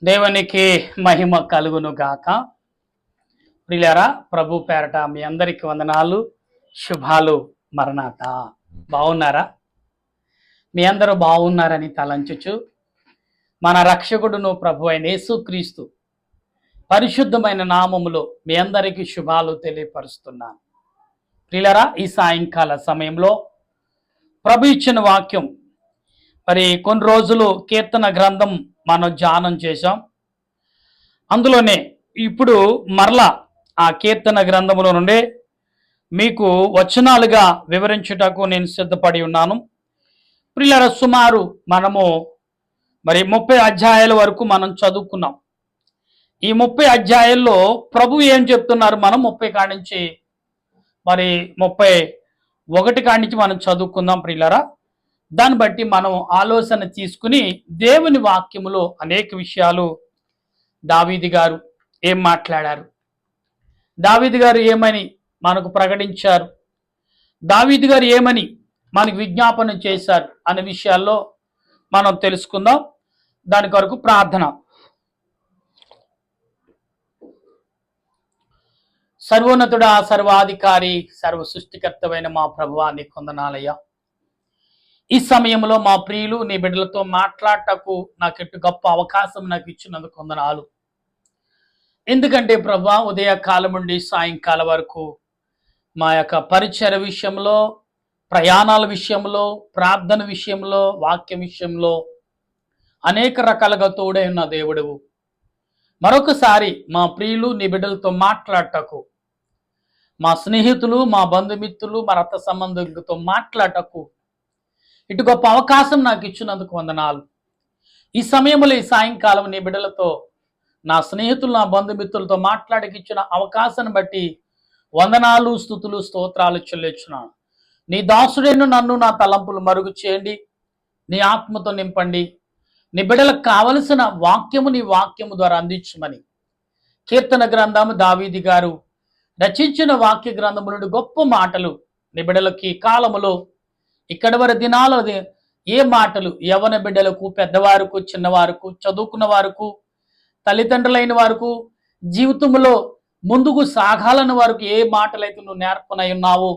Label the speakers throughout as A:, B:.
A: దేవునికి మహిమ కలుగును గాక. ప్రియులారా, ప్రభు పేరట మీ అందరికి వందనాలు, శుభాలు. మరణాత. బాగున్నారా? మీ అందరూ బాగున్నారని తలంచుచు మన రక్షకుడును ప్రభు అయిన యేసుక్రీస్తు పరిశుద్ధమైన నామములో మీ అందరికీ శుభాలు తెలియపరుస్తున్నాను. ప్రియులారా, ఈ సాయంకాల సమయంలో ప్రభు ఇచ్చిన వాక్యం, మరి కొన్ని రోజులు కీర్తన గ్రంథం మనం ధ్యానం చేశాం. అందులోనే ఇప్పుడు మరలా ఆ కీర్తన గ్రంథములో నుండి మీకు వచనాలుగా వివరించుటకు నేను సిద్ధపడి ఉన్నాను. ప్రియులారా, సుమారు మనము 30 అధ్యాయాల వరకు మనం చదువుకున్నాం. ఈ 30 అధ్యాయాల్లో ప్రభు ఏం చెప్తున్నారు, మనం 30 కాడి నుంచి 31 కాడి నుంచి మనం చదువుకుందాం. ప్రియులారా, దాన్ని బట్టి మనం ఆలోచన తీసుకుని దేవుని వాక్యములో అనేక విషయాలు దావీదు గారు ఏం మాట్లాడారు, దావీదు గారు ఏమని మనకు ప్రకటించారు, దావీదు గారు ఏమని మనకు విజ్ఞాపన చేశారు అనే విషయాల్లో మనం తెలుసుకుందాం. దాని కొరకు ప్రార్థన. సర్వోన్నతుడా, సర్వాధికారి, సర్వ సృష్టికర్తమైన మా ప్రభువా, నీ కొందనాలయ్యా. ఈ సమయంలో మా ప్రియులు నీ బిడ్డలతో మాట్లాడటకు నాకెట్టు గొప్ప అవకాశం నాకు ఇచ్చినందుకు వందనాలు. ఎందుకంటే ప్రభువా, ఉదయకాలం నుండి సాయంకాలం వరకు మా యొక్క పరిచయ విషయంలో, ప్రయాణాల విషయంలో, ప్రార్థన విషయంలో, వాక్య విషయంలో అనేక రకాలుగా తోడై ఉన్న దేవుడువు. మరొకసారి మా ప్రియులు నీ బిడ్డలతో మాట్లాడటకు, మా స్నేహితులు, మా బంధుమిత్రులు, మా రక్త సంబంధులతో మాట్లాడటకు ఇటు గొప్ప అవకాశం నాకు ఇచ్చినందుకు వందనాలు. ఈ సమయంలో ఈ సాయంకాలం నీ బిడ్డలతో, నా స్నేహితులు, నా బంధుమిత్రులతో మాట్లాడకిచ్చిన అవకాశాన్ని బట్టి వందనాలు, స్తుతులు, స్తోత్రాలు చెల్లించున్నాను. నీ దాసుడైన నన్ను, నా తలంపులు మరుగు చేయండి, నీ ఆత్మతో నింపండి. నీ బిడ్డలకు కావలసిన వాక్యము నీ వాక్యము ద్వారా అందించమని కీర్తన గ్రంథము దావీదు గారు రచించిన వాక్య గ్రంథము నుండి గొప్ప మాటలు నీ బిడ్డలకి కాలములో ఇక్కడి వరకు దినాలు ఏ మాటలు యవ్వన బిడ్డలకు, పెద్దవారికి, చిన్నవారికి, చదువుకున్న వారికి, తల్లిదండ్రులైన వారికి, జీవితంలో ముందుకు సాగాలని వారికి ఏ మాటలైతే నువ్వు నేర్పనై ఉన్నావో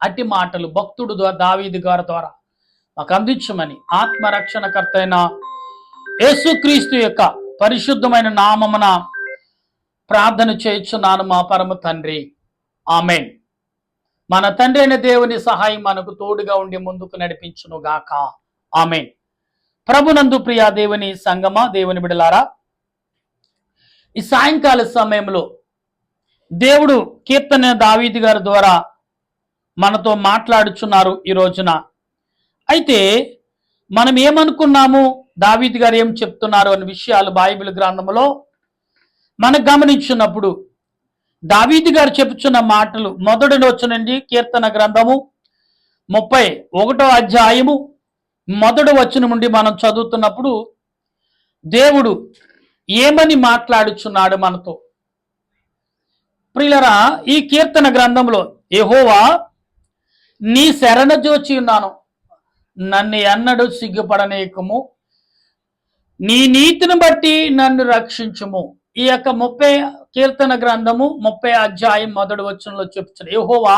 A: అట్టి మాటలు భక్తుడు దావీదు గారి ద్వారా మాకు అందించమని ఆత్మరక్షణకర్త అయిన యేసుక్రీస్తు యొక్క పరిశుద్ధమైన నామమున ప్రార్థన చేయుచున్నాను మా పరమ తండ్రి, ఆమేన్. మన తండ్రి అయిన దేవుని సహాయం మనకు తోడుగా ఉండి ముందుకు నడిపించును గాక, ఆమేన్. ప్రభునందు ప్రియా దేవుని సంగమా, దేవుని బిడలారా, ఈ సాయంకాల సమయంలో దేవుడు కీర్తన దావీదు గారి ద్వారా మనతో మాట్లాడుచున్నారు ఈ రోజున. అయితే మనం ఏమనుకున్నాము, దావీదు గారు ఏం చెప్తున్నారు అనే విషయాలు బైబిల్ గ్రంథంలో మనం గమనించినప్పుడు దావీదు గారు చెప్పుచున్న మాటలు మొదటి వచనం కీర్తన గ్రంథము 31వ అధ్యాయము మొదటి వచనం నుండి మనం చదువుతున్నప్పుడు దేవుడు ఏమని మాట్లాడుచున్నాడు మనతో. ప్రియులరా, ఈ కీర్తన గ్రంథంలో యెహోవా, నీ శరణ జోచి ఉన్నాను, నన్ను ఎన్నడూ సిగ్గుపడనీయకము, నీ నీతిని బట్టి నన్ను రక్షించుము. ఈ యొక్క 30 కీర్తన గ్రంథము 30 అధ్యాయం మొదటి వచనంలో చెప్తున్నాడు, యెహోవా,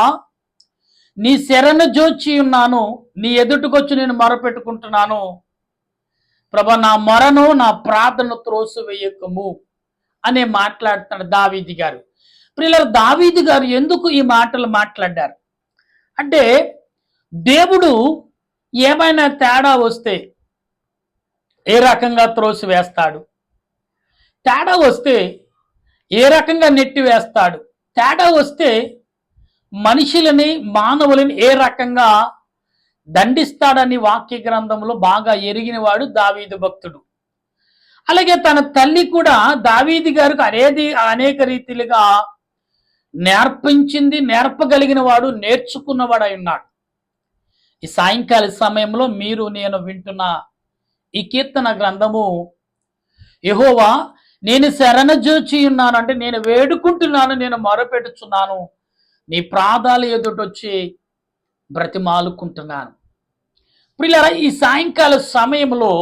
A: నీ శరణ జోచి ఉన్నాను, నీ ఎదుటికొచ్చి నేను మొరపెట్టుకుంటున్నాను. ప్రభా, నా మొరను, నా ప్రార్థన త్రోసివేయకము అనే మాట్లాడుతున్నాడు దావీదు గారు. ప్రియులారా, దావీదు గారు ఎందుకు ఈ మాటలు మాట్లాడారు అంటే, దేవుడు ఏమైనా తేడా వస్తే ఏ రకంగా త్రోసివేస్తాడు, తేడా వస్తే ఏ రకంగా నెట్టి వేస్తాడు, తేడా వస్తే మనుషులని, మానవులని ఏ రకంగా దండిస్తాడని వాక్య గ్రంథంలో బాగా ఎరిగినవాడు దావీదు భక్తుడు. అలాగే తన తల్లి కూడా దావీదు గారికి అనేక రీతిలుగా నేర్పించింది, నేర్పగలిగిన వాడు, నేర్చుకున్నవాడు అయి ఉన్నాడు. ఈ సాయంకాల సమయంలో మీరు నేను వింటున్న ఈ కీర్తన గ్రంథము, యెహోవా, నేను శరణ జోచి ఉన్నాను అంటే నేను వేడుకుంటున్నాను, నేను మొరపెట్టుచున్నాను, నీ పాదాల ఎదుటొచ్చి బ్రతిమాలుకుంటున్నాను. ప్రియులారా, ఈ సాయంకాల సమయంలో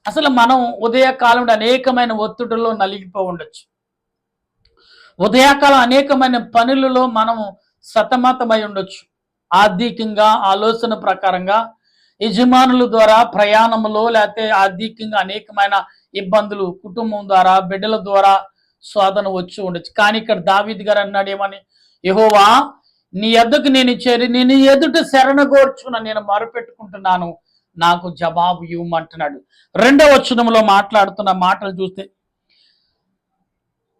A: అసలు మనం ఉదయకాలంలో అనేకమైన ఒత్తిడుల్లో నలిగిపో ఉండొచ్చు. ఉదయకాలం అనేకమైన పనులలో మనం సతమతమై ఉండొచ్చు. ఆర్థికంగా, ఆలోచన ప్రకారంగా, యజమానుల ద్వారా ప్రయాణంలో, లేకపోతే ఆర్థికంగా అనేకమైన ఇబ్బందులు, కుటుంబం ద్వారా, బిడ్డల ద్వారా శోధన వచ్చి ఉండొచ్చు. కానీ ఇక్కడ దావీదు గారు అన్నాడు ఏమని, యెహోవా నీ యొద్దకు నేను చేరి నేను ఎదుట శరణగోర్చున నేను మొరపెట్టుకుంటున్నాను, నాకు జవాబు ఇవ్వమంటున్నాడు. 2వ వచనంలో మాట్లాడుతున్న మాటలు చూస్తే,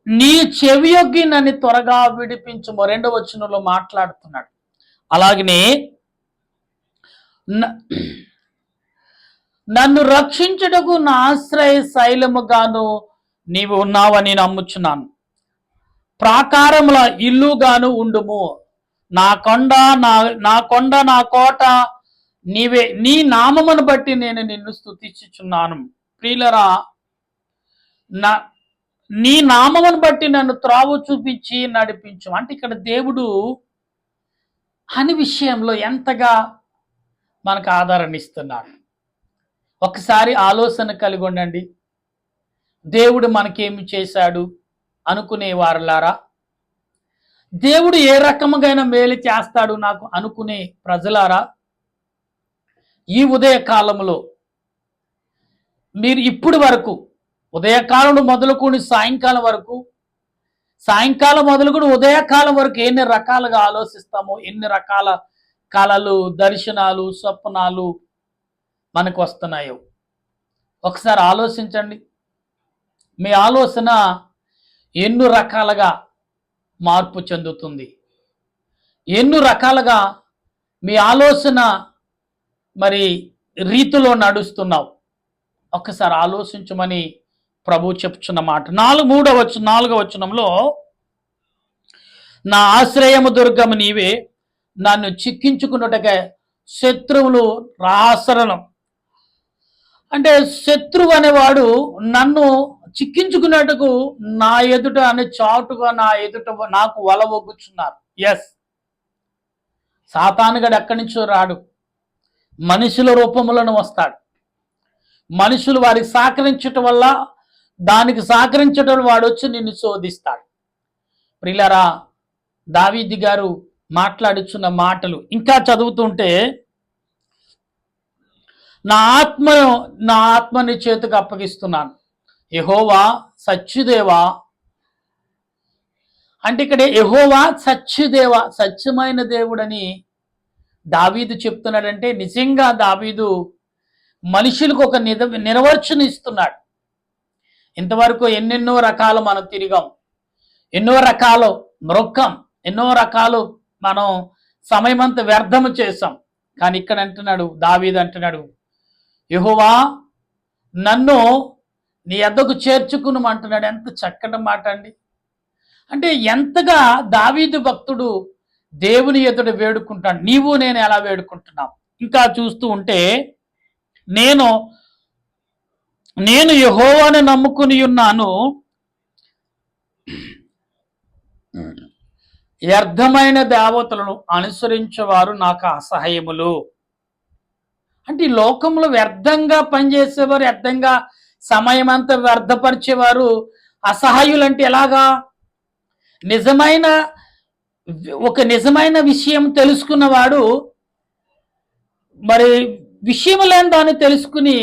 A: నీ చెవియొగ్గి నన్ను త్వరగా విడిపించుము. 2వ వచనంలో మాట్లాడుతున్నాడు. అలాగనే నన్ను రక్షించుటకు నా ఆశ్రయ శైలముగాను నీవు ఉన్నావని నమ్ముచున్నాను. ప్రాకారముల ఇల్లుగాను ఉండుము. నా కొండ నా కోట నీవే. నీ నామమును బట్టి నేను నిన్ను స్తుతించుచున్నాను. ప్రియులరా, నీ నామమును బట్టి నన్ను త్రావు చూపించి నడిపించు. అంటే ఇక్కడ దేవుడు అని విషయంలో ఎంతగా మనకు ఆదరణ ఇస్తున్నాడు. ఒకసారి ఆలోచన కలిగి ఉండండి. దేవుడు మనకేమి చేశాడు అనుకునే వారులారా, దేవుడు ఏ రకముగా మేలు చేస్తాడు నాకు అనుకునే ప్రజలారా, ఈ ఉదయ కాలంలో మీరు ఇప్పుడు వరకు, ఉదయకాలం మొదలుకొని సాయంకాలం వరకు, సాయంకాలం మొదలుకొని ఉదయకాలం వరకు ఎన్ని రకాలుగా ఆలోచిస్తామో, ఎన్ని రకాల కళలు, దర్శనాలు, స్వప్నాలు మనకు వస్తున్నాయో ఒకసారి ఆలోచించండి. మీ ఆలోచన ఎన్ని రకాలుగా మార్పు చెందుతుంది, ఎన్ని రకాలుగా మీ ఆలోచన మరి రీతిలో నడుస్తున్నావు ఒక్కసారి ఆలోచించమని ప్రభు చెప్తున్న మాట. 4వ వచనంలో, నా ఆశ్రయము దుర్గము నీవే, నన్ను చిక్కించుకున్నట్టుగా శత్రువులు రాసరణం. అంటే శత్రువు అనేవాడు నన్ను చిక్కించుకున్నట్టుకు నా ఎదుట అనే చాటుగా నా ఎదుట నాకు వల ఒగ్గుచున్నారు. ఎస్, సాతానుగాడు ఎక్కడి నుంచో రాడు, మనుషుల రూపములను వస్తాడు. మనుషులు వారికి సహకరించటం వల్ల, దానికి సహకరించడం వాడు వచ్చి నిన్ను శోధిస్తాడు. ప్రియులారా, దావీదు గారు మాట్లాడుచున్న మాటలు ఇంకా చదువుతుంటే, నా ఆత్మని చేతికి అప్పగిస్తున్నాను, యెహోవా సత్యదేవా. అంటే ఇక్కడ యెహోవా సత్యదేవ, సత్యమైన దేవుడని దావీదు చెప్తున్నాడంటే, నిజంగా దావీదు మనుషులకు ఒక నిర్వచనం ఇస్తున్నాడు. ఇంతవరకు ఎన్నెన్నో రకాలు మనం తిరిగాం, ఎన్నో రకాలు మృక్కం, ఎన్నో రకాలు మనం సమయమంతా వ్యర్థము చేసాం. కానీ ఇక్కడ అంటున్నాడు, దావీదు అంటున్నాడు, యెహోవా నన్ను నీ యొద్దకు చేర్చుకును అంటున్నాడు. ఎంత చక్కటి మాట అండి. అంటే ఎంతగా దావీదు భక్తుడు దేవుని ఎదుట వేడుకుంటాడు. నీవు నేను ఎలా వేడుకుంటున్నాం ఇంకా చూస్తూ ఉంటే, నేను యెహోవాను నమ్ముకుని ఉన్నాను, వ్యర్థమైన దేవతలను అనుసరించేవారు నాకు అసహ్యములు. అంటే ఈ లోకంలో వ్యర్థంగా పనిచేసేవారు, వ్యర్థంగా సమయం అంతా వ్యర్థపరిచేవారు అసహాయులు. అంటే ఎలాగా? నిజమైన విషయం తెలుసుకున్నవాడు మరి విషయం లేని దాన్ని తెలుసుకుని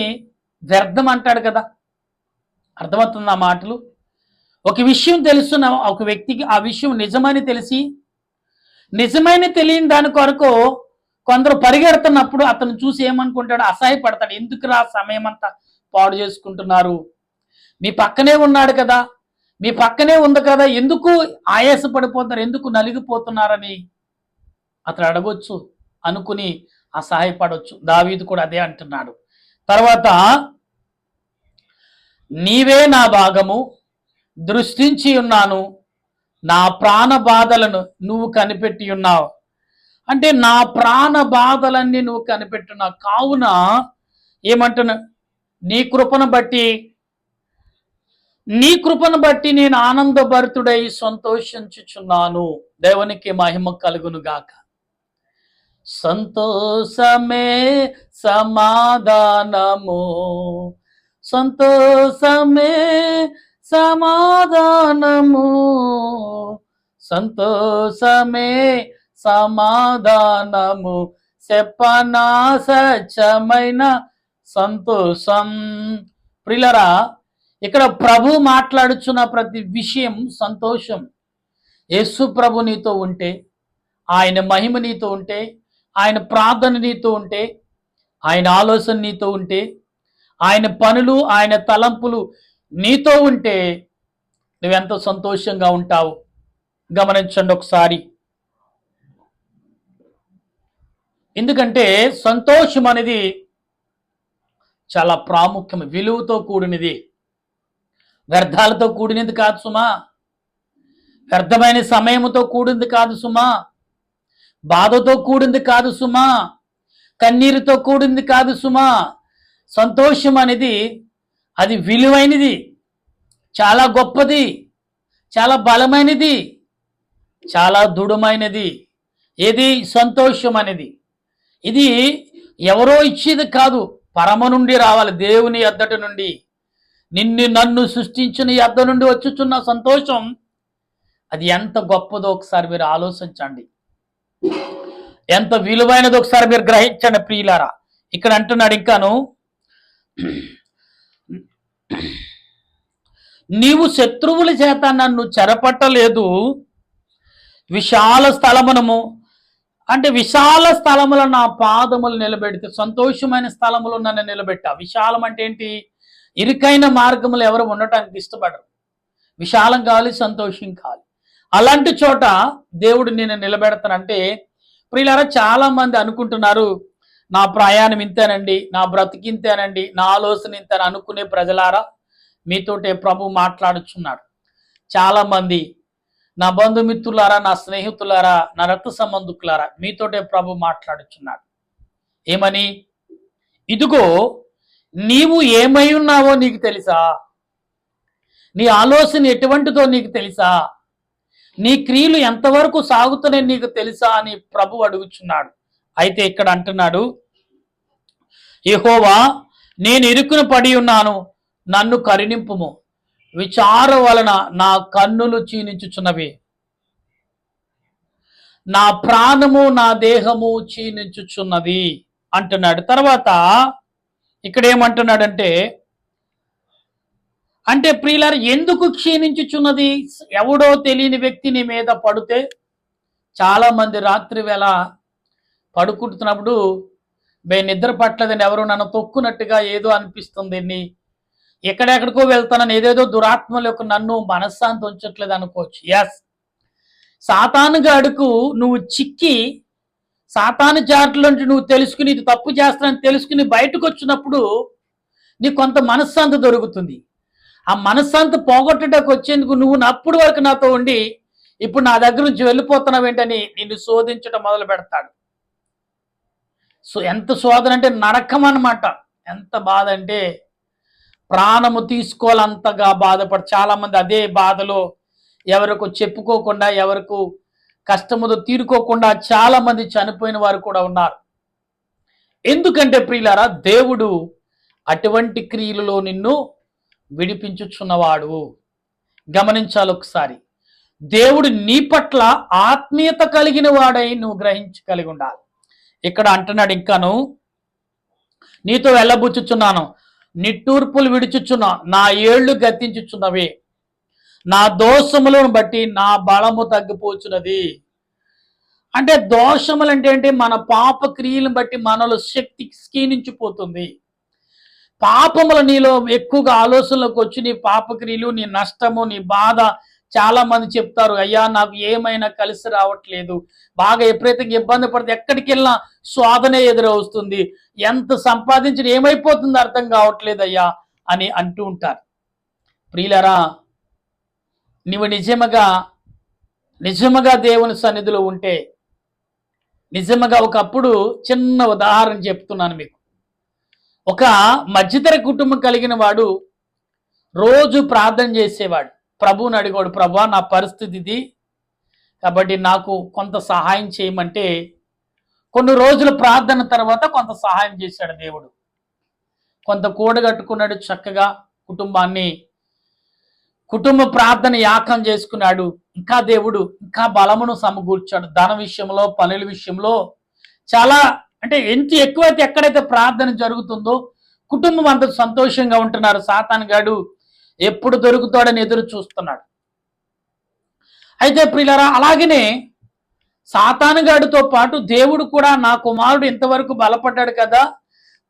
A: వ్యర్థం అంటాడు కదా. అర్థమవుతుంది ఆ మాటలు? ఒక విషయం తెలుసున్న ఒక వ్యక్తికి ఆ విషయం నిజమని తెలిసి, నిజమైన తెలియని దాని కొరకు కొందరు పరిగెడుతున్నప్పుడు అతను చూసి ఏమనుకుంటాడు? అసహాయపడతాడు. ఎందుకురా సమయం అంతా పాడు చేసుకుంటున్నారు, మీ పక్కనే ఉన్నాడు కదా, మీ పక్కనే ఉంది కదా, ఎందుకు ఆయాసపడిపోతున్నారు, ఎందుకు నలిగిపోతున్నారని అతను అడగొచ్చు, అనుకుని అసహాయపడవచ్చు. దావీదు కూడా అదే అంటున్నాడు. తర్వాత, నీవే నా భాగము, దృష్టించి ఉన్నాను, నా ప్రాణ బాధలను నువ్వు కనిపెట్టి ఉన్నావు. అంటే నా ప్రాణ బాధలన్నీ నువ్వు కనిపెట్టున్నావు. కావున ఏమంటున్నా, నీ కృపను బట్టి నేను ఆనందభరితుడై సంతోషించుచున్నాను. దేవునికి మహిమ కలుగును గాక. సంతోషమే సమాధానము సంతోషమే సమాధానము, సంతోషమే సమాధానము, చెప్పనా సత్యమైన సంతోషం. ప్రియులరా, ఇక్కడ ప్రభు మాట్లాడుచున్న ప్రతి విషయం సంతోషం. యేసు ప్రభు నీతో ఉంటే, ఆయన మహిమ నీతో ఉంటే, ఆయన ప్రార్థన నీతో ఉంటే, ఆయన ఆలోచన నీతో ఉంటే, ఆయన పనులు, ఆయన తలంపులు నీతో ఉంటే నువ్వెంతో సంతోషంగా ఉంటావు. గమనించండి ఒకసారి. ఎందుకంటే సంతోషం అనేది చాలా ప్రాముఖ్యం, విలువతో కూడినది, వ్యర్థాలతో కూడినది కాదు సుమా, వ్యర్థమైన సమయంతో కూడింది కాదు సుమా, బాధతో కూడింది కాదు సుమా, కన్నీరుతో కూడింది కాదు సుమా. సంతోషం అనేది అది విలువైనది, చాలా గొప్పది, చాలా బలమైనది, చాలా దృఢమైనది. ఏది? సంతోషం అనేది. ఇది ఎవరో ఇచ్చేది కాదు, పరమ నుండి రావాలి, దేవుని యొద్దటి నుండి, నిన్ను నన్ను సృష్టించిన యొద్ద నుండి వచ్చుచున్న సంతోషం. అది ఎంత గొప్పదో ఒకసారి మీరు ఆలోచించండి, ఎంత విలువైనదో ఒకసారి మీరు గ్రహించండి ప్రియులారా. ఇక్కడ అంటున్నాడు ఇంకాను, నీవు శత్రువుల చేత నన్ను చెరపట్టలేదు, విశాల స్థలమునము, అంటే విశాల స్థలములో నా పాదములు నిలబెడితే, సంతోషమైన స్థలములో నన్ను నిలబెట్టా. విశాలం అంటే ఏంటి? ఇరుకైన మార్గములు ఎవరు ఉండటానికి ఇష్టపడరు, విశాలం కావాలి, సంతోషం కావాలి. అలాంటి చోట దేవుడు నేను నిలబెడతానంటే, ప్రియులారా, చాలా మంది అనుకుంటున్నారు నా ప్రయాణం ఇంతేనండి, నా బ్రతికింతేనండి, నా ఆలోచన ఇంతని అనుకునే ప్రజలారా, మీతోటే ప్రభు మాట్లాడుచున్నాడు. చాలా మంది నా బంధుమిత్రులారా, నా స్నేహితులారా, నా రక్త సంబంధికులారా, మీతోటే ప్రభు మాట్లాడుచున్నాడు. ఏమని? ఇదిగో నీవు ఏమై ఉన్నావో నీకు తెలుసా, నీ ఆలోచన ఎటువంటిదో నీకు తెలుసా, నీ క్రియలు ఎంతవరకు సాగుతున్నాయి నీకు తెలుసా అని ప్రభు అడుగుచున్నాడు. అయితే ఇక్కడ అంటున్నాడు, యెహోవా, నేను ఇరుకున పడి ఉన్నాను, నన్ను కరుణింపుము, విచారం వలన నా కన్నులు క్షీణించుచున్నవి, నా ప్రాణము నా దేహము క్షీణించుచున్నది అంటున్నాడు. తర్వాత ఇక్కడ ఏమంటున్నాడంటే, అంటే ప్రియులారా, ఎందుకు క్షీణించుచున్నది? ఎవడో తెలియని వ్యక్తి నీ మీద పడితే, చాలా మంది రాత్రి వేళ పడుకుంటున్నప్పుడు నిద్ర పట్టలేదని, ఎవరు నన్ను తొక్కునట్టుగా ఏదో అనిపిస్తుంది, ఎక్కడెక్కడికో వెళ్తానని ఏదేదో దురాత్మల యొక్క నన్ను మనశ్శాంతి ఉంచట్లేదు అనుకోవచ్చు. ఎస్, సాతానుగాడుకు నువ్వు చిక్కి, సాతాను జాట్లోంచి నువ్వు తెలుసుకుని ఇది తప్పు చేస్తానని తెలుసుకుని బయటకు వచ్చినప్పుడు నీకు కొంత మనశ్శాంతి దొరుకుతుంది. ఆ మనశ్శాంతి పోగొట్టడానికి వచ్చేందుకు నువ్వు అప్పుడు వరకు నాతో ఉండి ఇప్పుడు నా దగ్గర నుంచి వెళ్ళిపోతున్నావేంటని నిన్ను శోధించడం మొదలు పెడతాడు. సో ఎంత శోధన అంటే నరకం అన్నమాట. ఎంత బాధ అంటే ప్రాణము తీసుకోవాలంతగా బాధపడి చాలా మంది అదే బాధలో ఎవరికి చెప్పుకోకుండా, ఎవరికి కష్టముతో తీరుకోకుండా చాలా మంది చనిపోయిన వారు కూడా ఉన్నారు. ఎందుకంటే ప్రియులారా, దేవుడు అటువంటి క్రియలలో నిన్ను విడిపించుచున్నవాడు. గమనించాలి ఒకసారి, దేవుడు నీ పట్ల ఆత్మీయత కలిగిన వాడై నువ్వు గ్రహించగలిగి ఉండాలి. ఇక్కడ అంటున్నాడు ఇంకాను, నీతో వెళ్ళబుచ్చుచున్నాను, నిట్టూర్పులు విడుచుచున్నా, నా ఏళ్లు గతించుచున్నవి, నా దోషములను బట్టి నా బలము తగ్గిపోచున్నది. అంటే దోషములు అంటే ఏంటి? మన పాప క్రియలను బట్టి మనలో శక్తి క్షీణించిపోతుంది. పాపములు నీలో ఎక్కువగా ఆలోచనలోకి వచ్చి నీ పాపక్రియలు, నీ నష్టము, నీ బాధ. చాలా మంది చెప్తారు, అయ్యా నాకు ఏమైనా కలిసి రావట్లేదు, బాగా ఎప్పుడైతే ఇబ్బంది పడితే ఎక్కడికి వెళ్ళినా శోధనే ఎదురవుతుంది, ఎంత సంపాదించిన ఏమైపోతుందో అర్థం కావట్లేదు అయ్యా అని అంటూ ఉంటారు. ప్రియులరా, నీవు నిజముగా దేవుని సన్నిధిలో ఉంటే, నిజముగా ఒకప్పుడు చిన్న ఉదాహరణ చెప్తున్నాను మీకు. ఒక మధ్యతర కుటుంబం కలిగిన వాడు రోజు ప్రార్థన చేసేవాడు. ప్రభువుని అడిగాడు, ప్రభువా నా పరిస్థితి ఇది కాబట్టి నాకు కొంత సహాయం చేయమంటే, కొన్ని రోజుల ప్రార్థన తర్వాత కొంత సహాయం చేశాడు దేవుడు. కొంత కూడగట్టుకున్నాడు, చక్కగా కుటుంబ ప్రార్థన యాకం చేసుకున్నాడు. ఇంకా దేవుడు ఇంకా బలమును సమకూర్చాడు. ధన విషయంలో, పనుల విషయంలో చాలా, అంటే ఎంత ఎక్కువైతే ఎక్కడైతే ప్రార్థన జరుగుతుందో కుటుంబం అంత సంతోషంగా ఉంటున్నారు. సాతాను గాడు ఎప్పుడు దొరుకుతాడని ఎదురు చూస్తున్నాడు. అయితే ప్రియులారా, అలాగనే సాతానుగాడితో పాటు దేవుడు కూడా నా కుమారుడు ఇంతవరకు బలపడ్డాడు కదా,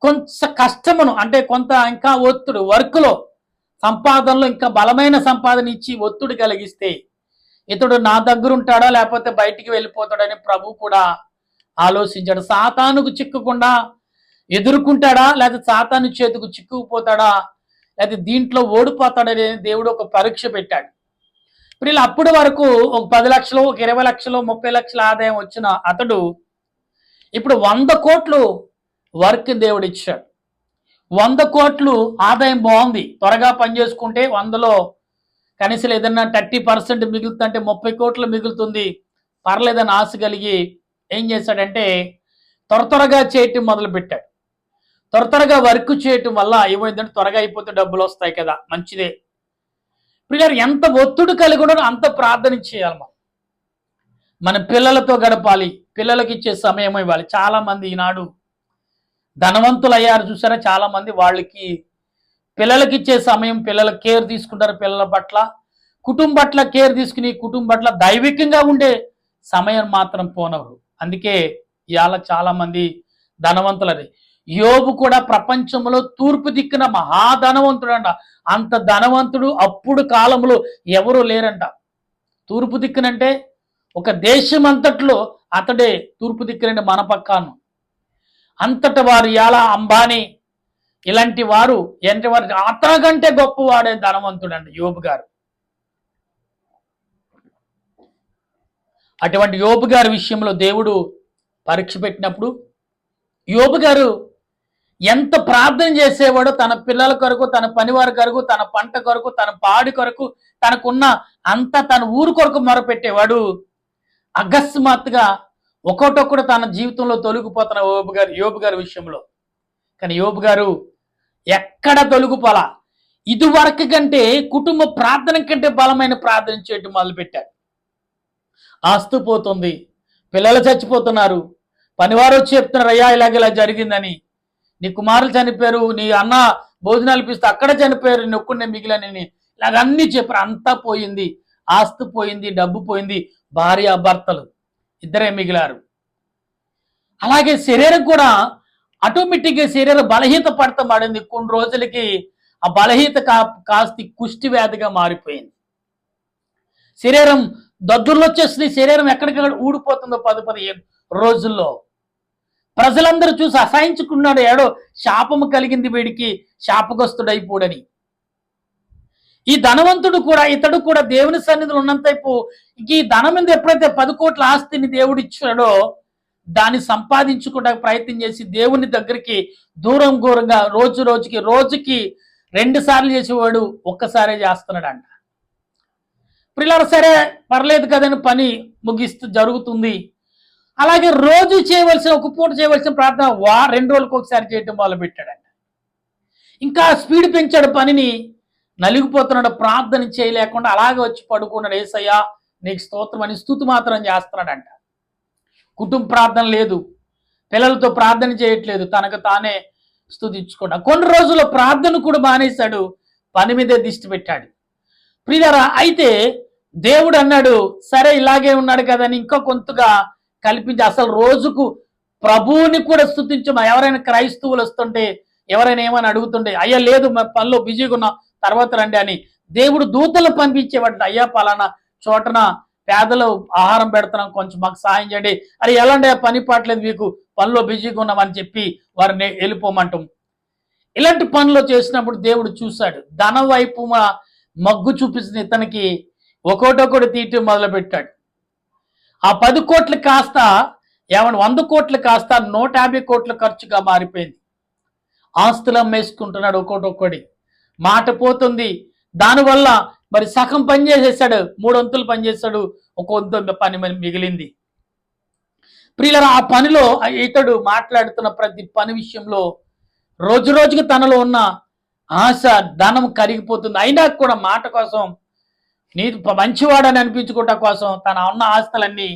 A: కొంత కష్టమును, అంటే కొంత ఇంకా ఒత్తిడి, వర్క్లో సంపాదనలో ఇంకా బలమైన సంపాదన ఇచ్చి ఒత్తిడి కలిగిస్తే ఇతడు నా దగ్గర ఉంటాడా లేకపోతే బయటికి వెళ్ళిపోతాడని ప్రభు కూడా ఆలోచించాడు. సాతానుకు చిక్కకుండా ఎదుర్కొంటాడా, లేకపోతే సాతాను చేతికి చిక్కుకుపోతాడా, లేకపోతే దీంట్లో ఓడిపోతాడని దేవుడు ఒక పరీక్ష పెట్టాడు. వీళ్ళు అప్పటి వరకు ఒక 10 లక్షలు, ఒక 20 లక్షలు, 30 లక్షల ఆదాయం వచ్చిన అతడు ఇప్పుడు 100 కోట్లు వర్క్ దేవుడు ఇచ్చాడు. 100 కోట్లు ఆదాయం బాగుంది. త్వరగా పనిచేసుకుంటే 100లో కనీసం ఏదన్నా 30% మిగులుతుందంటే 30 కోట్లు మిగులుతుంది, పర్లేదని ఆశ కలిగి ఏం చేశాడంటే త్వరగా చేయటం మొదలు పెట్టాడు. త్వరగా వర్క్ చేయటం వల్ల ఏమైందంటే త్వరగా అయిపోతే డబ్బులు వస్తాయి కదా, మంచిదే. పిల్లలు ఎంత ఒత్తిడి కలిగి ఉండడం అంత ప్రార్థన చేయాలి. మన పిల్లలతో గడపాలి, పిల్లలకి ఇచ్చే సమయం ఇవ్వాలి. చాలా మంది ఈనాడు ధనవంతులు అయ్యారు చూసారా, చాలా మంది వాళ్ళకి పిల్లలకి ఇచ్చే సమయం, పిల్లల కేర్ తీసుకుంటారు, పిల్లల పట్ల కుటుంబం పట్ల కేర్ తీసుకుని కుటుంబం పట్ల దైవికంగా ఉండే సమయం మాత్రం పోనవరు. అందుకే ఇవాళ చాలా మంది ధనవంతులది. యోబు కూడా ప్రపంచంలో తూర్పు దిక్కున మహాధనవంతుడు అంట. అంత ధనవంతుడు అప్పుడు కాలంలో ఎవరు లేరంట. తూర్పు దిక్కునంటే ఒక దేశం అంతట్లో అతడే తూర్పు దిక్కునంటే మన పక్కాను. అంతటి వారు ఇవాళ అంబానీ ఇలాంటి వారు అతనికంటే గొప్పవాడే ధనవంతుడు అండి యోబు గారు. అటువంటి యోబు గారి విషయంలో దేవుడు పరీక్ష పెట్టినప్పుడు యోబు గారు ఎంత ప్రార్థన చేసేవాడో, తన పిల్లల కొరకు, తన పనివారి కొరకు, తన పంట కొరకు, తన పాడి కొరకు, తనకున్న అంతా తన ఊరు కొరకు మొరపెట్టేవాడు. అకస్మాత్తుగా ఒకటొక్కడు తన జీవితంలో తొలగిపోతున్న యోబు గారి విషయంలో. కానీ యోబు గారు ఎక్కడ తొలగిపోలా. ఇదివరకు కంటే కుటుంబ ప్రార్థన కంటే బలమైన ప్రార్థన చేయటం మొదలుపెట్టాడు. ఆస్తు పోతుంది, పిల్లలు చచ్చిపోతున్నారు, పనివారు వచ్చి చెప్తున్నారు, అయ్యా ఇలా జరిగిందని, నీ కుమారులు చనిపోయారు, నీ అన్న భోజనాలు పిస్తే అక్కడ చనిపోయారు, నీ ఒక్కడే మిగిలినని ఇలాగన్నీ చెప్పారు. అంతా పోయింది, ఆస్తు పోయింది, డబ్బు పోయింది, భార్య భర్తలు ఇద్దరే మిగిలారు. అలాగే శరీరం కూడా ఆటోమేటిక్గా శరీరం బలహీత పడతా మాడింది. కొన్ని రోజులకి ఆ బలహీత కాస్త కుష్టి వ్యాధిగా మారిపోయింది. శరీరం దద్దుర్లు వచ్చేస్తుంది, శరీరం ఎక్కడికక్కడ ఊడిపోతుందో 10-15 రోజుల్లో. ప్రజలందరూ చూసి అసహించుకున్నాడు, ఏడో శాపము కలిగింది వీడికి, శాపగ్రస్తుడైపోడని. ఈ ధనవంతుడు కూడా, ఇతడు కూడా దేవుని సన్నిధిలో ఉన్నంతైపు ఈ ధనం మీద ఎప్పుడైతే 10 కోట్ల ఆస్తిని దేవుడు ఇచ్చాడో దాన్ని సంపాదించుకోవడానికి ప్రయత్నం చేసి దేవుని దగ్గరికి దూరంగా రోజుకి 2 సార్లు చేసేవాడు, ఒక్కసారే చేస్తున్నాడంట. పిల్లలు సరే పర్లేదు కదని పని ముగిస్తూ జరుగుతుంది. అలాగే రోజు చేయవలసిన, ఒక పూట చేయవలసిన ప్రార్థన 2 రోజులకు ఒకసారి చేయటం మొదలు పెట్టాడంట. ఇంకా స్పీడ్ పెంచాడు పనిని, నలిగిపోతున్నాడు, ప్రార్థన చేయలేకుండా అలాగే వచ్చి పడుకున్నాడు. యేసయ్యా నీకు స్తోత్రం అని స్తుతి మాత్రం చేస్తున్నాడంట. కుటుంబ ప్రార్థన లేదు, పిల్లలతో ప్రార్థన చేయట్లేదు, తనకు తానే స్తుతించుకున్నా. కొన్ని రోజుల్లో ప్రార్థన కూడా మానేశాడు, పని మీదే దిష్టి పెట్టాడు. ప్రియులారా, అయితే దేవుడు అన్నాడు, సరే ఇలాగే ఉన్నాడు కదని ఇంకా కొంతగా కల్పించి అసలు రోజుకు ప్రభువుని కూడా స్తుతించమా. ఎవరైనా క్రైస్తవులు వస్తుంటే, ఎవరైనా ఏమని అడుగుతుంటే, అయ్యా లేదు పనిలో బిజీగా ఉన్నా తర్వాత రండి అని దేవుడు దూతలు పంపించేవాడు. అయ్యా పలానా చోటన పేదలు ఆహారం పెడుతున్నాం, కొంచెం మాకు సాయం చేయండి. అరే ఎలాంటి పని పాటలేదు, మీకు పనిలో బిజీగా ఉన్నామని చెప్పి వారిని వెళ్ళిపోమంటాం. ఇలాంటి పనులు చేసినప్పుడు దేవుడు చూశాడు, ధన వైపు మగ్గు చూపించిన ఇతనికి ఒకటొకటి తీయటం మొదలుపెట్టాడు. ఆ 10 కోట్లు కాస్త 100 కోట్లు కాస్త 150 కోట్ల ఖర్చుగా మారిపోయింది. ఆస్తులు అమ్మేసుకుంటున్నాడు ఒకటొక్కడి, మాట పోతుంది. దానివల్ల మరి సగం పని చేసేసాడు, 3 వంతులు పని చేశాడు, 1 వంతు పని మిగిలింది. ప్రియులారా, ఆ పనిలో ఇతడు మాట్లాడుతున్న ప్రతి పని విషయంలో రోజు రోజుకి తనలో ఉన్న ఆశ ధనం కరిగిపోతుంది. అయినా కూడా మాట కోసం, నీ మంచివాడని అనిపించుకోవటం కోసం తన ఉన్న ఆస్తులన్నీ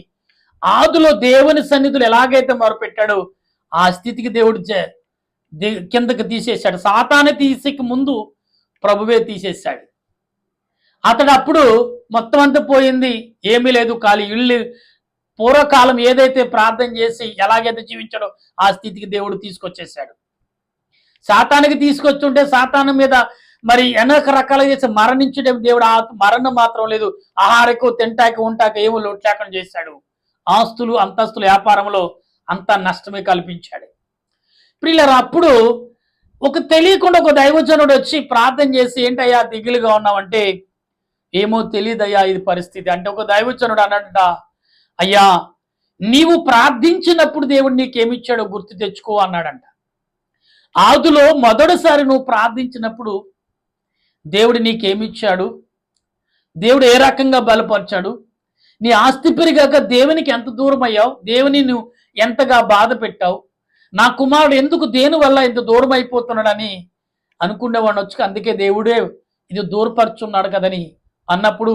A: ఆదిలో దేవుని సన్నిధులు ఎలాగైతే మొరపెట్టాడో ఆ స్థితికి దేవుడు కిందకి తీసేశాడు. సాతాను తీసేకి ముందు ప్రభువే తీసేశాడు. అతడు అప్పుడు మొత్తం అంతా పోయింది, ఏమీ లేదు, ఖాళీ ఇల్లు. పూర్వకాలం ఏదైతే ప్రార్థన చేసి ఎలాగైతే జీవించాడో ఆ స్థితికి దేవుడు తీసుకొచ్చేసాడు. సాతానికి తీసుకొచ్చుంటే సాతాను మీద మరి అనేక రకాలుగా చేసి మరణించడే దేవుడు. ఆ మరణం మాత్రం లేదు, ఆహారకు తింటాక ఉంటాక ఏమో లోటు లేకుండా చేశాడు. ఆస్తులు అంతస్తులు వ్యాపారంలో అంతా నష్టమే కల్పించాడు. ప్రియులారా, అప్పుడు ఒక తెలియకుండా ఒక దైవజనుడు వచ్చి ప్రార్థన చేసి, ఏంటయ్యా దిగులుగా ఉన్నావంటే, ఏమో తెలియదయ్యా ఇది పరిస్థితి అంటే, ఒక దైవజనుడు అన్నట్ట, అయ్యా నీవు ప్రార్థించినప్పుడు దేవుడు నీకేమిచ్చాడో గుర్తు తెచ్చుకో అన్నాడంట. ఆదిలో మొదటిసారి నువ్వు ప్రార్థించినప్పుడు దేవుడు నీకేమిచ్చాడు, దేవుడు ఏ రకంగా బలపరిచాడు, నీ ఆస్తి పెరిగాక దేవునికి ఎంత దూరం అయ్యావు, దేవుని నువ్వు ఎంతగా బాధ పెట్టావు, నా కుమారుడు ఎందుకు దేని వల్ల ఇంత దూరం అయిపోతున్నాడని అనుకునేవాడు వచ్చి, అందుకే దేవుడే ఇది దూరపరుచున్నాడు కదని అన్నప్పుడు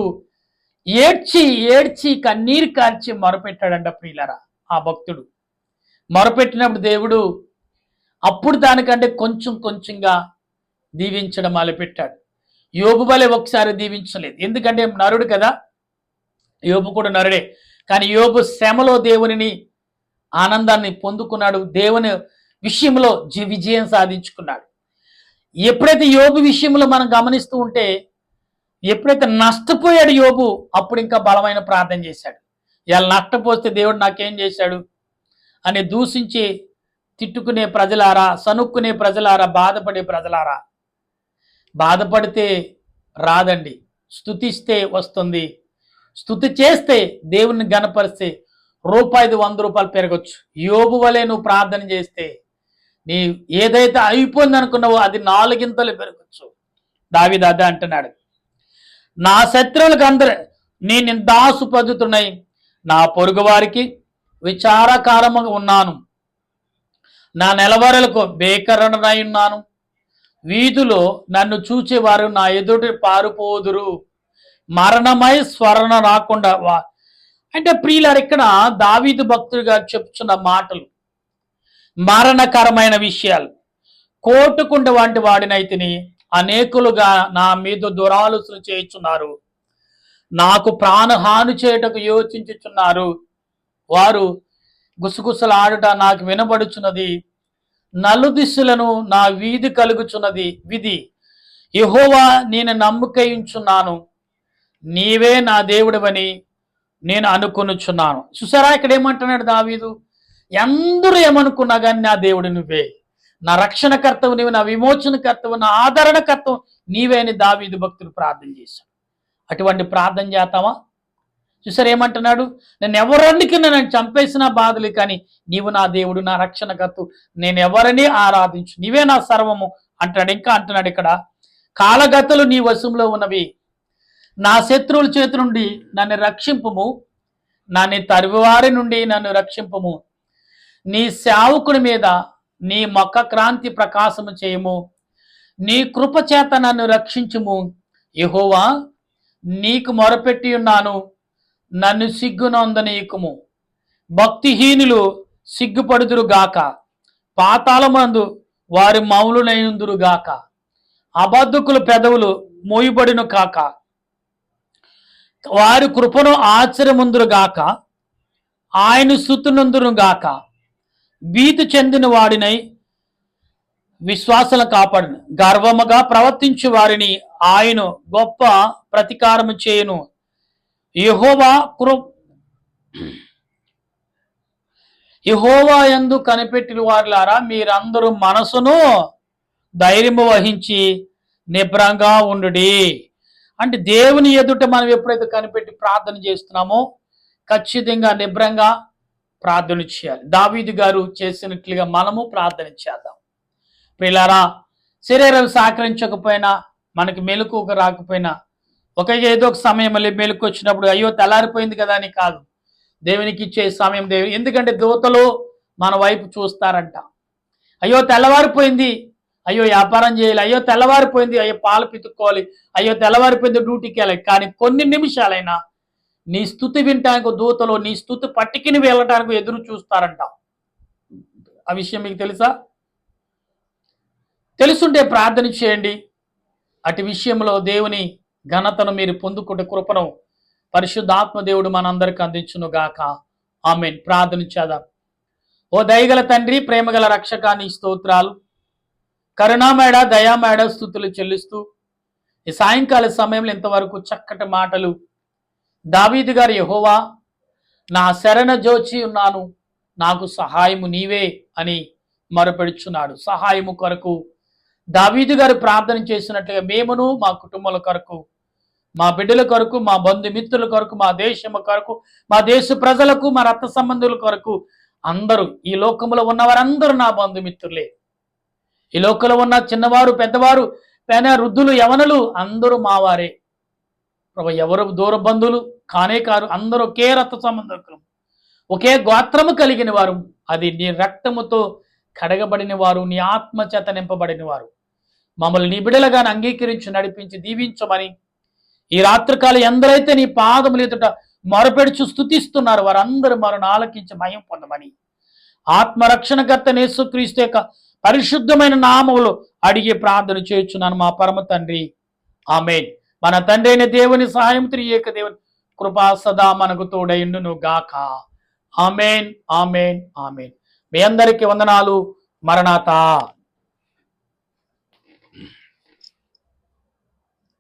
A: ఏడ్చి ఏడ్చి కన్నీరు కార్చి మొరపెట్టాడంట. ప్రియులారా, ఆ భక్తుడు మొరపెట్టినప్పుడు దేవుడు అప్పుడు దానికంటే కొంచెం కొంచెంగా దీవించడం మొదలుపెట్టాడు. యోబు వలె ఒకసారి దీవించలేదు, ఎందుకంటే నరుడు కదా, యోబు కూడా నరుడే. కానీ యోబు శ్రమలో దేవునిని ఆనందాన్ని పొందుకున్నాడు, దేవుని విషయంలో విజయం సాధించుకున్నాడు. ఎప్పుడైతే యోబు విషయంలో మనం గమనిస్తూ ఉంటే, ఎప్పుడైతే నష్టపోయాడు యోబు, అప్పుడు ఇంకా బలమైన ప్రార్థన చేశాడు. ఇలా నష్టపోతే దేవుడు నాకేం చేశాడు అని దూషించి తిట్టుకునే ప్రజలారా, సనుక్కునే ప్రజలారా, బాధపడే ప్రజలారా, బాధపడితే రాదండి, స్తుతిస్తే వస్తుంది. స్తుతి చేస్తే దేవుణ్ణి గణపరిస్తే రూపాయిది 100 రూపాయలు పెరగచ్చు. యోబు వలె నువ్వు ప్రార్థన చేస్తే నీ ఏదైతే అయిపోయింది అనుకున్నావో అది 4 గింతలు పెరగచ్చు. దావీదు అదే అంటున్నాడు, నా శత్రువులకు అందరూ నేను దాసు పద్ధతున్నాయి, నా పొరుగు వారికి విచారకారముగా ఉన్నాను, నా నెలవరలకు బేకరణనై ఉన్నాను, వీధిలో నన్ను చూచేవారు నా ఎదుటి పారిపోదురు, మరణమై స్మరణ రాకుండా. అంటే ప్రియులారు, ఇక్కడ దావీదు భక్తుడిగా చెప్తున్న మాటలు మరణకరమైన విషయాలు. కోటుకుండ వంటి వాడినైతిని, అనేకులుగా నా మీద దురాలోచన చేయుచున్నారు, నాకు ప్రాణహాని చేయుటకు యోచించుచున్నారు, వారు గుసగుసలాడుట నాకు వినబడుచున్నది, నలుదిశలను నా వీధి కలుగుచున్నది విధి. యెహోవా నేను నమ్ముకయించున్నాను, నీవే నా దేవుడివని నేను అనుకొనుచున్నాను. చూసారా, ఇక్కడ ఏమంటున్నాడు దావీదు, అందరూ ఏమనుకున్నా కానీ నా దేవుడు నువ్వే, నా రక్షణకర్తవు నీవు, నా విమోచనకర్తవు, నా ఆదరణకర్తవు నీవే అని దావీదు భక్తుడు ప్రార్థన చేశాడు. అటువంటి ప్రార్థన చేస్తావా? చూసారు ఏమంటున్నాడు, నేను ఎవరికి నన్ను చంపేసిన బాధలు, కానీ నీవు నా దేవుడు, నా రక్షణకర్తవు, నేను ఎవరిని ఆరాధించు, నీవే నా సర్వము అంటాడు. ఇంకా అంటున్నాడు ఇక్కడ, కాలగతులు నీ వశంలో ఉన్నవి, నా శత్రువుల చేతి నుండి నన్ను రక్షింపుము, నన్ను తరివారి నుండి నన్ను రక్షింపుము, నీ సేవకుని మీద నీ మొక్క క్రాంతి ప్రకాశము చేయము, నీ కృప చేత నన్ను రక్షించుము. యెహోవా నీకు మొరపెట్టి ఉన్నాను, నన్ను సిగ్గునందనీయకుము. భక్తిహీనులు సిగ్గుపడుదురుగాక, పాతాళమందు వారి మౌలునయుందురుగాక, అబద్ధకుల పెదవులు మోయబడిను కాక, వారి కృపను ఆశ్చర్యముందురుగాక, ఆయన స్తుతినందురుగాక. భీతి చెందిన వాడినై విశ్వాసాలను కాపాడును, గర్వముగా ప్రవర్తించు వారిని ఆయన గొప్ప ప్రతీకారము చేయును. యెహోవా యందు కనిపెట్టిన వారులారా, మీరందరూ మనసును ధైర్యము వహించి నిబ్రంగా ఉండుడి. అంటే దేవుని ఎదుట మనం ఎప్పుడైతే కనిపెట్టి ప్రార్థన చేస్తున్నామో ఖచ్చితంగా నిబ్రంగా ప్రార్థన చేయాలి. దావీదు గారు చేసినట్లుగా మనము ప్రార్థన చేద్దాం. ప్రియులారా, శరీరం సహకరించకపోయినా, మనకి మెలకువకు రాకపోయినా, ఏదో ఒక సమయం మళ్ళీ మెలకు వచ్చినప్పుడు అయ్యో తెల్లారిపోయింది కదా అని కాదు, దేవునికి ఇచ్చే సమయం ఎందుకంటే దూతలు మన వైపు చూస్తారంట. అయ్యో తెల్లవారిపోయింది, అయ్యో వ్యాపారం చేయాలి, అయ్యో తెల్లవారిపోయింది, అయ్యో పాలు పితుక్కోవాలి, అయ్యో తెల్లవారిపోయింది డ్యూటీకి వెళ్ళాలి. కానీ కొన్ని నిమిషాలైనా నీ స్తుతి వినటానికి దూతలో నీ స్తుతి పట్టికిని వెళ్ళటానికి ఎదురు చూస్తారంట. ఆ విషయం మీకు తెలుసా? తెలుసుంటే ప్రార్థన చేయండి. అటు విషయంలో దేవుని ఘనతను మీరు పొందుకుంటే కృపను పరిశుద్ధాత్మ దేవుడు మనందరికి అందించును గాక. ఆమేన్. ప్రార్థన చేద్దాం. ఓ దయగల తండ్రి, ప్రేమగల రక్షకాని స్తోత్రాలు, కరుణామేడ దయామేడ స్తుతులు చెల్లిస్తూ ఈ సాయంకాల సమయంలో ఇంతవరకు చక్కటి మాటలు దావీదు గారు, యెహోవా నా శరణ జోచి ఉన్నాను, నాకు సహాయము నీవే అని మొరపెడుచున్నాడు. సహాయము కొరకు దావీదు గారు ప్రార్థన చేసినట్లుగా మేమును మా కుటుంబాల కొరకు, మా బిడ్డల కొరకు, మా బంధుమిత్రుల కొరకు, మా దేశము కొరకు, మా దేశ ప్రజలకు, మా రక్త సంబంధుల కొరకు, అందరూ ఈ లోకంలో ఉన్నవారందరూ నా బంధుమిత్రులే. ఈ లోకంలో ఉన్న చిన్నవారు, పెద్దవారు, వృద్ధులు, యవనులు అందరూ మావారే ప్రభు. ఎవరు దూర బంధువులు కానే కారు, అందరూ ఒకే రక్త సంబంధకులు, ఒకే గోత్రము కలిగిన వారు. అది నీ రక్తముతో కడగబడిన వారు, నీ ఆత్మ చేత నింపబడిన వారు. మమ్మల్ని నీ బిడ్డలుగా అంగీకరించి నడిపించి దీవించమని ఈ రాత్రికాలం ఎందరైతే నీ పాదములు ఎదుట మొరపెడుచు స్తుతిస్తున్నారు వారందరూ మరణ ఆలకించి మహిమ పొందమని ఆత్మరక్షణకర్త యేసుక్రీస్తు యొక్క పరిశుద్ధమైన నామములో అడిగి ప్రార్థన చేయుచున్నాను మా పరమ తండ్రి. ఆమేన్. మన తండ్రి అయిన దేవుని సహాయం, త్రియేక దేవుని కృపా సదా మనకు తోడైండును గాక. ఆమేన్, ఆమేన్, ఆమేన్. మీ అందరికీ వందనాలు. మరణాతా.